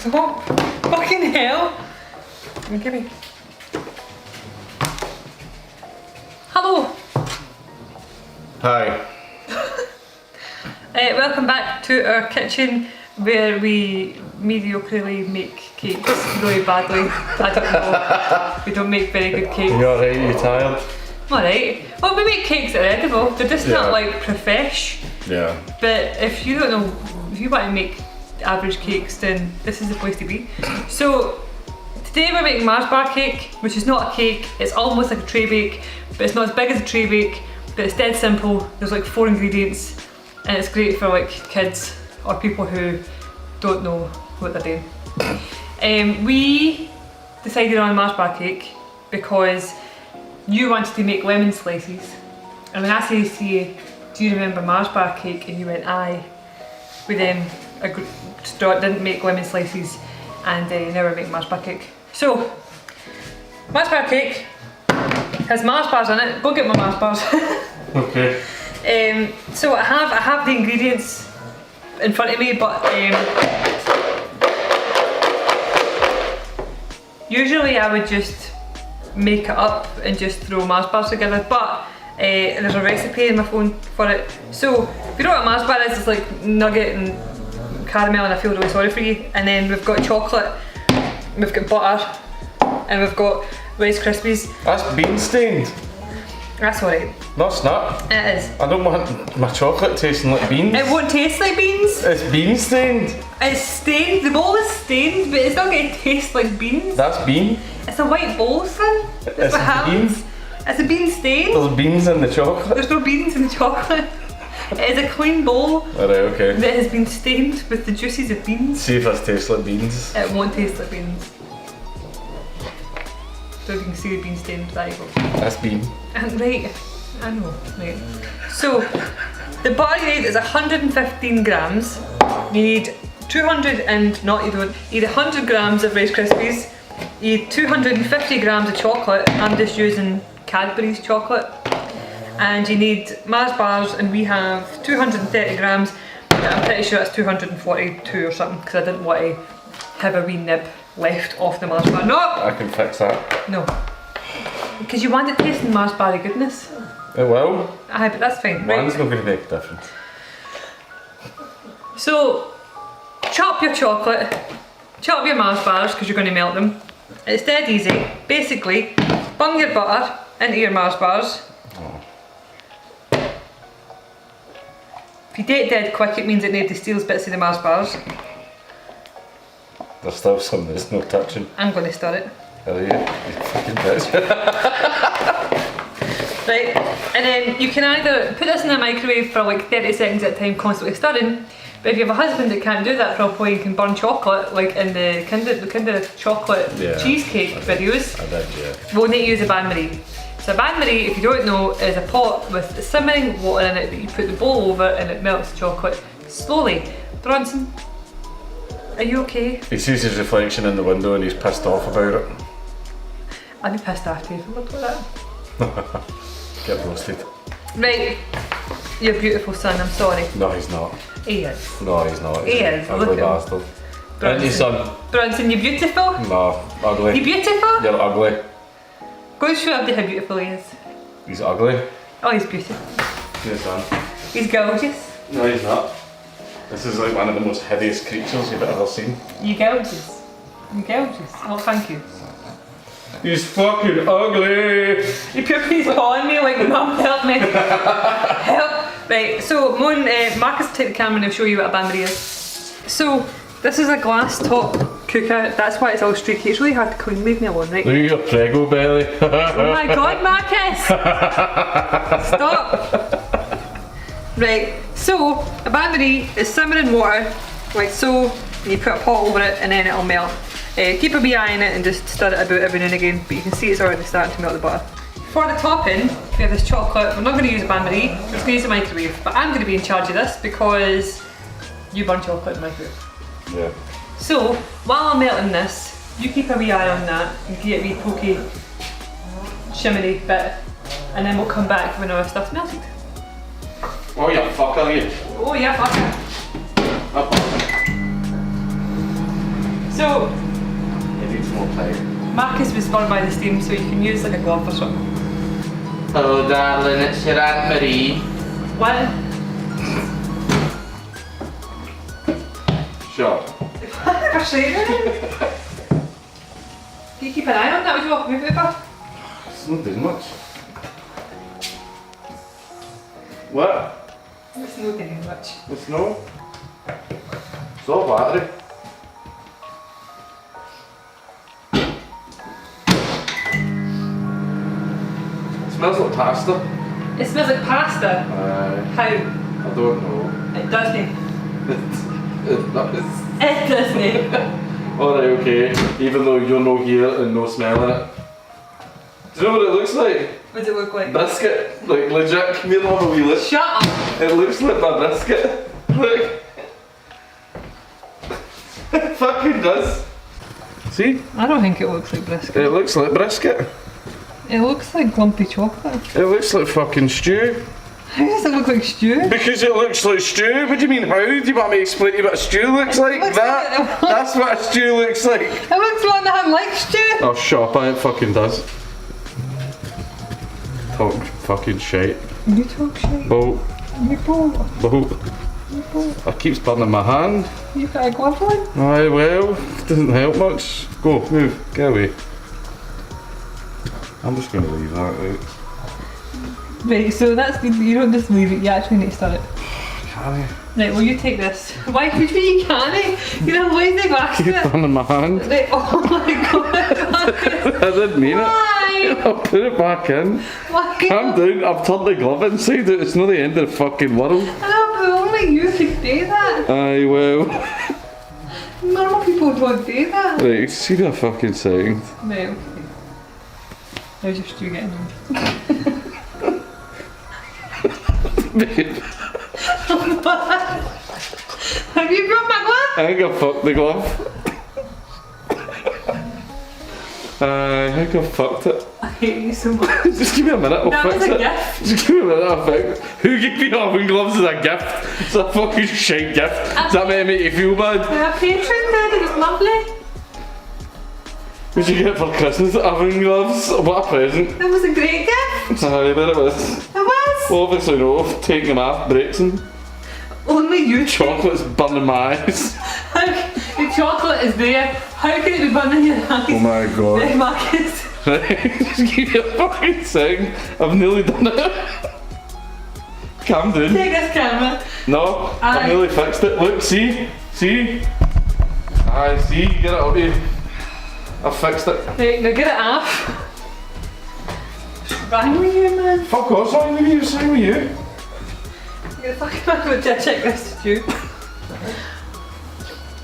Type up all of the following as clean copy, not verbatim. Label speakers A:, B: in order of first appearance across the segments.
A: Stop. Fucking hell. Give me. Hello.
B: Hi.
A: Welcome back to our kitchen where we mediocrely make cakes really badly. I don't know. We don't make very good cakes.
B: You alright? You tired?
A: I'm alright. Well, we make cakes that are edible. They're just not like profesh.
B: Yeah.
A: But if you don't know, if you want to make average cakes, then this is the place to be. So today we're making Mars bar cake, which is not a cake. It's almost like a tray bake, but it's not as big as a tray bake. But it's dead simple. There's like 4 ingredients, and it's great for like kids or people who don't know what they're doing. We decided on a Mars bar cake because you wanted to make lemon slices, and when I said to you, do you remember Mars bar cake, and you went aye, we then didn't make lemon slices and never make Mars bar cake. So Mars bar cake has Mars bars in it. Go get my Mars bars.
B: Okay.
A: So I have the ingredients in front of me, but usually I would just make it up and just throw Mars bars together, but there's a recipe in my phone for it. So if you don't know what a Mars bar is, it's like nugget and caramel, and I feel really sorry for you. And then we've got chocolate, we've got butter, and we've got Rice Krispies.
B: That's bean stained.
A: That's alright.
B: No, it's not.
A: It is.
B: I don't want my chocolate tasting like beans.
A: It won't taste like beans.
B: It's bean stained.
A: It's stained. The bowl is stained, but it's not going to taste like beans.
B: That's bean.
A: It's a white bowl, son. That's what happens. It's a bean stain.
B: There's beans in the chocolate.
A: There's no beans in the chocolate. It is a clean bowl.
B: Alright, okay.
A: That has been stained with the juices of beans.
B: See if this tastes like beans.
A: It won't taste like beans. So you can see the bean stained, there you go.
B: That's bean.
A: And right, I know, right. So, the butter you need is 115 grams. You need 200 and, not you don't, you need 100 grams of Rice Krispies. You need 250 grams of chocolate. I'm just using Cadbury's chocolate. And you need Mars bars, and we have 230 grams. I'm pretty sure it's 242 or something, because I didn't want to have a wee nib left off the Mars bar. No!
B: I can fix that.
A: No. Because you want it tasting Mars bar goodness.
B: It will.
A: Aye, but that's fine.
B: Mine's
A: Right.
B: not going to make a difference.
A: So, chop your chocolate, chop your Mars bars, because you're going to melt them. It's dead easy. Basically, bung your butter into your Mars bars. If you do it dead quick, it means that nobody steals bits of the Mars bars.
B: There's still some there's no touching.
A: I'm going to stir it.
B: Hell yeah, you fucking bitch.
A: Right, and then you can either put this in the microwave for like 30 seconds at a time, constantly stirring. But if you have a husband that can't do that properly, you can burn chocolate, like in the Kinder chocolate cheesecake videos.
B: I did, yeah.
A: We'll need to use a bain-marie. So a bain-marie, if you don't know, is a pot with simmering water in it that you put the bowl over and it melts the chocolate slowly. Bronson, are you okay?
B: He sees his reflection in the window and he's pissed off about it.
A: I'd be pissed after you if I looked like that.
B: Get roasted.
A: Right, you're beautiful, son, I'm sorry.
B: No, he's not.
A: He is.
B: No, he's not.
A: He is,
B: Ugly
A: look at him.
B: bastard. Isn't he, son?
A: Bronson, you beautiful?
B: No, ugly.
A: You beautiful?
B: You're ugly.
A: Go and show everybody how beautiful he is.
B: He's ugly.
A: Oh, he's beautiful.
B: Yes, son.
A: He's gorgeous.
B: No, he's not. This is like one of the most hideous creatures you've ever seen.
A: You gorgeous. You gorgeous. Oh, thank you.
B: He's fucking ugly!
A: You put his paw on me like, Mum, help me. Help. Right, so Marcus will take the camera and he'll show you what a bain-marie is. So, this is a glass top cooker. That's why it's all streaky. It's really hard to clean. Leave me alone, right?
B: Look at your prego belly.
A: Oh my god, Marcus! Stop! Right, so a bain-marie is simmering water, like so, and you put a pot over it and then it'll melt. Keep a wee eye on it and just stir it about every now and again, but you can see it's already starting to melt the butter. For the topping, we have this chocolate. We're not going to use a bain-marie, we're just going to use a microwave, but I'm going to be in charge of this because you burn chocolate in the microwave.
B: Yeah.
A: So, while I'm melting this, you keep a wee eye on that and get a wee pokey, shimmery bit, and then we'll come back when our stuff's melted.
B: Oh, you fucker, you.
A: Oh yeah, fucker. So,
B: It needs more time.
A: Marcus was burned by the steam, so you can use like a glove or something.
C: Hello, darling, it's your Aunt Marie.
A: What?
B: Sure.
A: For sure. Can you keep an eye on that? Would you walk move it back?
B: It's not doing much. What?
A: It's not doing much.
B: It's no. It's all battery. It smells like pasta.
A: It smells like pasta. How?
B: I don't know.
A: It doesn't.
B: It does.
A: It doesn't.
B: Alright, okay. Even though you're no here and no smell in it. Do you know what it looks like?
A: What does it look like?
B: Biscuit. Like legit, come here and have a wee look.
A: Shut up.
B: It looks like my biscuit. Look. It fucking does. See?
A: I don't think it looks like brisket.
B: It looks like brisket.
A: It looks like lumpy chocolate.
B: It looks like fucking stew.
A: How does it look like stew?
B: Because it looks like stew. What do you mean how? Do you want me to explain to you what a stew looks like?
A: looks
B: That?
A: like-
B: That's what a stew looks like.
A: It looks like stew.
B: Oh, shut up, it fucking does. Talk fucking shit.
A: You talk shit.
B: Boat.
A: You bolt.
B: Boat. It keeps burning my hand.
A: You got a glove on?
B: Aye, well, doesn't help much. Go, move, get away. I'm just going to leave that out.
A: Right, so that's good. You don't just leave it, you actually need to start it.
B: Can I?
A: Right, well you take this. Why would you can't? You're a lazy
B: Keep
A: bastard.
B: burning my hand.
A: Right, oh my god.
B: I didn't mean it.
A: Why?
B: I'll put it back in.
A: Why?
B: Calm down, I've turned the glove inside it. It's not the end of the fucking world.
A: Oh, but only you could do that.
B: Aye, well.
A: Normal people don't do that.
B: Right, see that fucking second.
A: Right, okay. How's your stew getting on?
B: Babe,
A: Have you got my glove?
B: I think I fucked the glove. I think I fucked it.
A: I hate you so much.
B: Just give me a minute, I'll
A: That
B: fix
A: was a
B: it.
A: gift.
B: Just give me a minute, I'll fix it. Who gave me oven gloves as a gift? It's a fucking shite gift. Does that make you feel bad?
A: My patron did, it was lovely.
B: What'd you get for Christmas? Oven gloves? What a present.
A: It was a great gift.
B: Aye, there it was.
A: It was.
B: Well, obviously no, taking them off, breaks them.
A: Only you.
B: Chocolate's burning my eyes.
A: The chocolate is there. How can it be burning your eyes?
B: Oh my god.
A: Right, Marcus.
B: Right, just give me a fucking second. I've nearly done it. Calm down.
A: Take this camera.
B: No,
A: Aye.
B: I've nearly fixed it. Look, see? See? Aye, see? Get it up here. I've fixed it.
A: Right, now get it off. What's wrong with you, man?
B: Fuck off, sorry with you, sorry with you.
A: You're fucking back with to check this stew.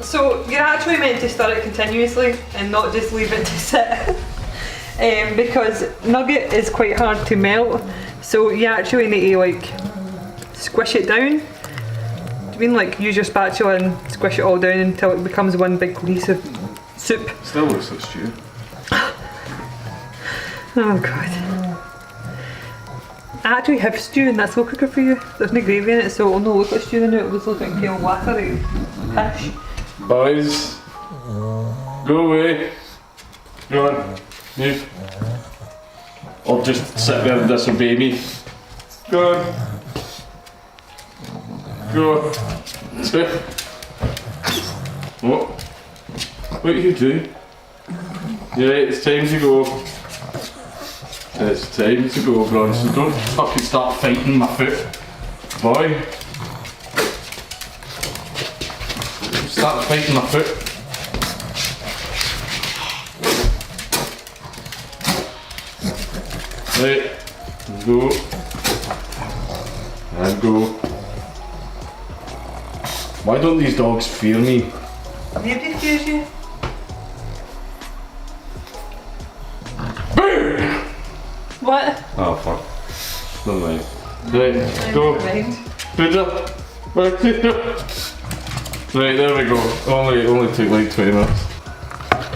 A: So you're actually meant to stir it continuously and not just leave it to sit. Because nugget is quite hard to melt, so you actually need to like squish it down. Do you mean like use your spatula and squish it all down until it becomes one big cohesive soup?
B: Still looks like stew.
A: Oh god. I actually have stew in that slow cooker for you. There's no gravy in it, so it'll not look like stew in it, it'll just look like pale watery fish.
B: Boys, go away. Go on, move. Or just sit there and disobey me. Go on. Go on. What? What are you doing? Yeah, it's time to go. It's time to go, Bronson. Don't fucking start fighting my foot. Boy. Start fighting my foot. Right. Go. And go. Why don't these dogs fear me?
A: Nobody fears you. What?
B: Oh fuck. Never mind. Right, go.
A: Mind.
B: Good job. Right, there we go. Only took like 20 minutes.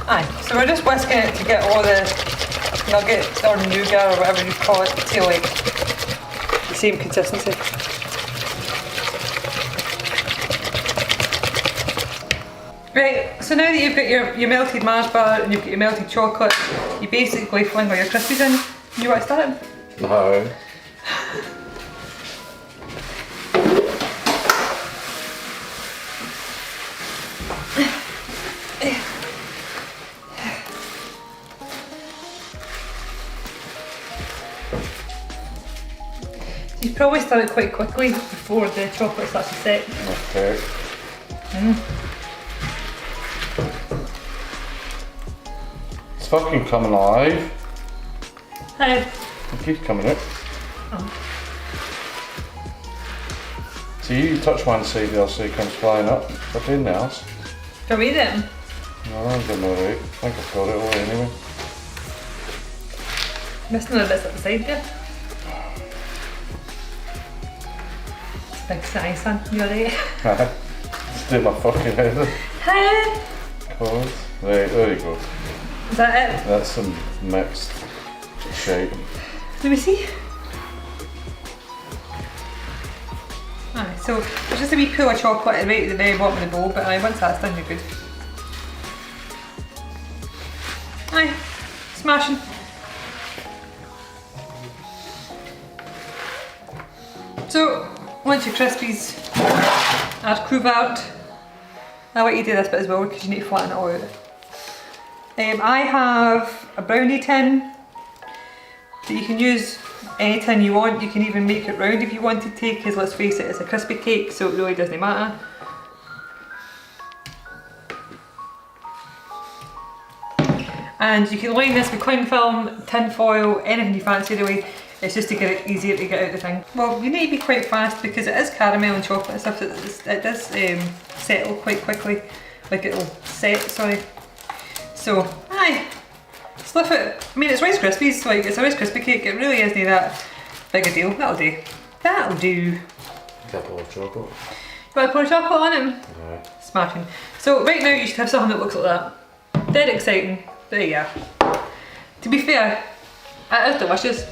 A: Aye, so we're just whisking it to get all the nuggets or nougat or whatever you call it to like the same consistency. Right, so now that you've got your melted Mars bar and you've got your melted chocolate, you basically fling all your Krispies in. You want to start it?
B: No.
A: You probably start it quite quickly before the chocolate starts to set.
B: Okay. It's fucking coming alive.
A: How?
B: It keeps coming out.
A: Oh.
B: See, you touch one side, the other side comes flying up. What's in the house?
A: Do you read it?
B: No, I don't know right. I think I've got it all anyway.
A: Missing the bits at the side there. It's a big size, son. You're right.
B: Just did my fucking head.
A: Hi.
B: Cause. Right, there you go.
A: Is that it?
B: That's some mixed shape.
A: Let me see. Alright, so there's just a wee pool of chocolate right at the very bottom of the bowl, but once that's done, you're good. Aye, smashing. So, once your Krispies are croup I want you to do this bit as well because you need to flatten it all out. I have a brownie tin that you can use any tin you want. You can even make it round if you wanted to, because let's face it, it's a Krispie cake, so it really doesn't matter. And you can line this with cling film, tin foil, anything you fancy really. It's just to get it easier to get out the thing. Well, you need to be quite fast because it is caramel and chocolate and stuff, so it does settle quite quickly. Like it'll set, sorry. So, aye, sliff it. I mean, it's Rice Krispies, so like, it's a Rice Krispie cake. It really isn't that big a deal. That'll do. That'll do.
B: Couple of chocolate.
A: You want to pour chocolate on it?
B: Yeah.
A: Smashing. So right now you should have something that looks like that. Dead exciting. There you are. To be fair, it is delicious.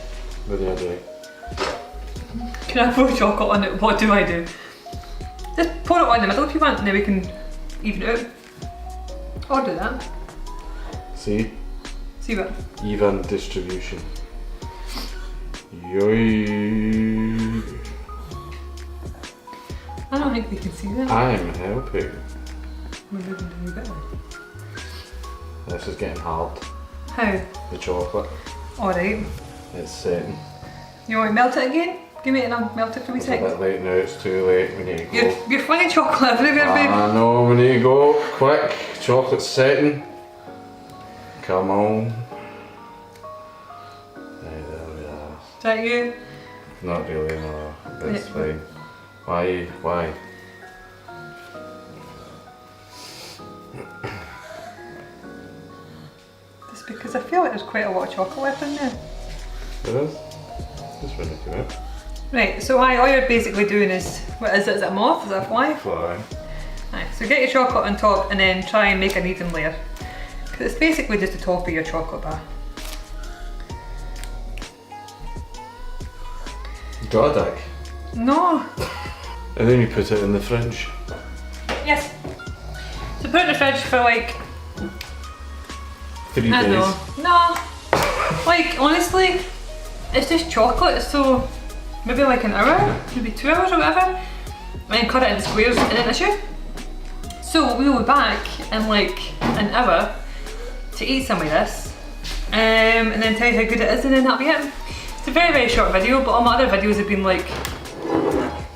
B: What do I do?
A: Can I pour chocolate on it? What do I do? Just pour it on the middle if you want, and then we can even it out. Or do that.
B: See?
A: See what?
B: Even distribution. Yoy.
A: I don't think they can see that.
B: I am helping.
A: We're moving to a bit.
B: This is getting hard.
A: How?
B: The chocolate.
A: Alright.
B: It's setting.
A: You want to melt it again? Give me it and I'll melt it for a wee
B: It's a bit
A: second.
B: late now, it's too late, we need to go.
A: You're flinging chocolate everywhere, babe.
B: I know, we need to go, quick. Chocolate's setting. Come on. Right, there we are.
A: Is that you?
B: Not really, no. It's fine. Why?
A: Just because I feel like there's quite a lot of chocolate left in there.
B: There is? Just when it came out.
A: Right, so all you're basically doing is, what is it? Is it a moth? Is it a fly?
B: Fly.
A: Right, so get your chocolate on top and then try and make an even layer. Because it's basically just the top of your chocolate bar.
B: Got a dick.
A: No.
B: And then you put it in the fridge.
A: Yes. So put it in the fridge for like,
B: 3
A: I
B: days.
A: don't know. No. Like, honestly, it's just chocolate, so maybe like an hour, maybe 2 hours or whatever. And then cut it into squares and then issue. So we'll be back in like an hour to eat some of this. And then tell you how good it is, and then that'll be it. It's a very, very short video, but all my other videos have been like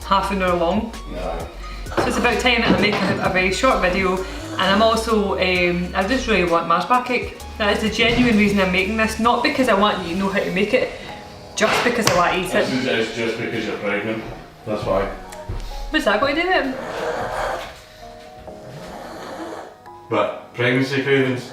A: half an hour long.
B: No.
A: So it's about time that I make a very short video. And I'm also, I just really want Mars bar cake. That is the genuine reason I'm making this, not because I want you to know how to make it, just because I want to eat it.
B: It's just because you're pregnant. That's why.
A: What's that got to do with it?
B: But pregnancy cravings.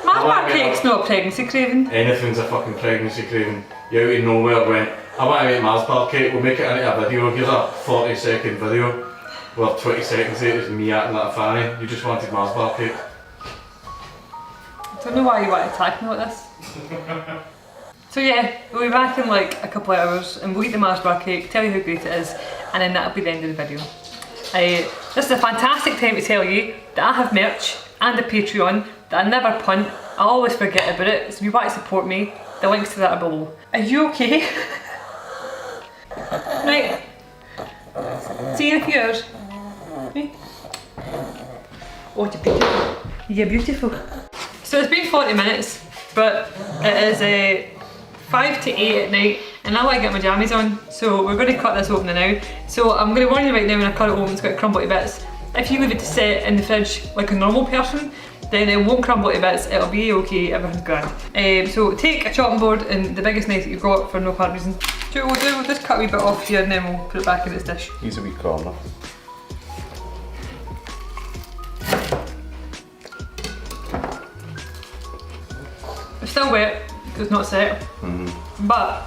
A: Mars bar cake's not a pregnancy craving.
B: Anything's a fucking pregnancy craving. You out of nowhere went, I want to make Mars bar cake, we'll make it into a video. Here's a 40-second video. Well, 20 seconds of it is me acting like a fanny. You just wanted Mars bar cake.
A: I don't know why you want to attack me like this. So yeah, we'll be back in like a couple of hours and we'll eat the Mars bar cake, tell you how great it is, and then that'll be the end of the video. This is a fantastic time to tell you that I have merch and a Patreon that I never punt. I always forget about it, so if you want to support me, the links to that are below. Are you okay? Right. See you in a few hours. Right. Oh, you're beautiful. You're beautiful. So it's been 40 minutes, but it is 5 to 8 at night, and I want to get my jammies on, so we're going to cut this open now. So I'm going to warn you right now, when I cut it open, it's going to crumble to bits. If you leave it to sit in the fridge like a normal person, then it won't crumble to bits, it'll be okay, everything's grand. So take a chopping board and the biggest knife that you've got for no apparent reason. Do you know what we'll do? We'll just cut a wee bit off here and then we'll put it back in its dish.
B: Here's a wee corner.
A: It's still wet because it's not set, but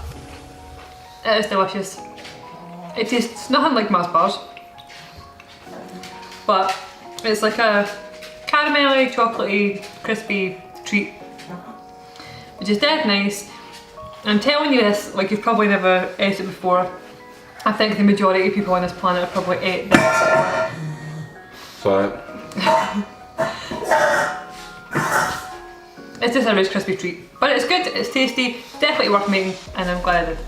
A: it is delicious. It tastes nothing like Mars bars, but it's like a caramelly, chocolatey, crispy treat, which is dead nice. I'm telling you this like you've probably never ate it before. I think the majority of people on this planet have probably ate this.
B: Sorry.
A: It's just a Rice Krispie treat, but it's good, it's tasty, definitely worth making, and I'm glad I did.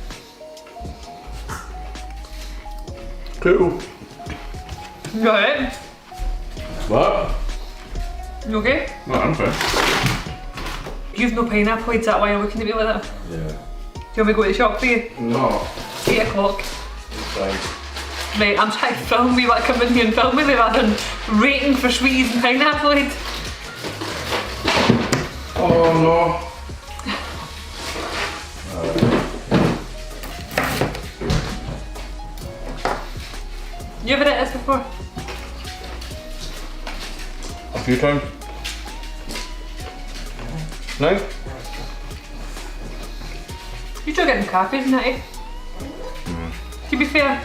B: Cool.
A: You alright?
B: What?
A: You okay?
B: No, I'm fine.
A: You've no pineapple, is that why you're looking at me like that?
B: Yeah.
A: Do you want me to go to the shop for you?
B: No.
A: 8 o'clock.
B: It's fine.
A: Right, I'm trying to film you, want to come in here and film me rather than rating for sweeties and pineapple.
B: Oh no.
A: You ever had this before?
B: A few times. No?
A: You're still getting cafes and that, eh? To be fair,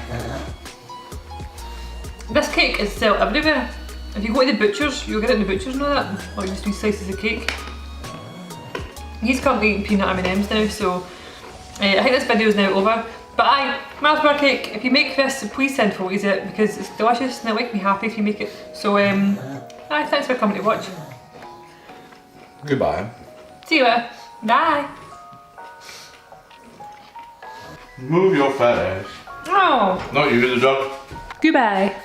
A: this cake is sold everywhere. If you go to the butchers, you'll get it in the butchers and all that. Like just 3 slices of cake. He's currently eating peanut M&Ms now, so I think this video is now over. But aye, Mars bar cake, if you make this, please send photos of it because it's delicious and it'll make me happy if you make it. So aye, thanks for coming to watch.
B: Goodbye.
A: See you later. Bye.
B: Move your fat ass.
A: Oh.
B: Not you, the dog.
A: Goodbye.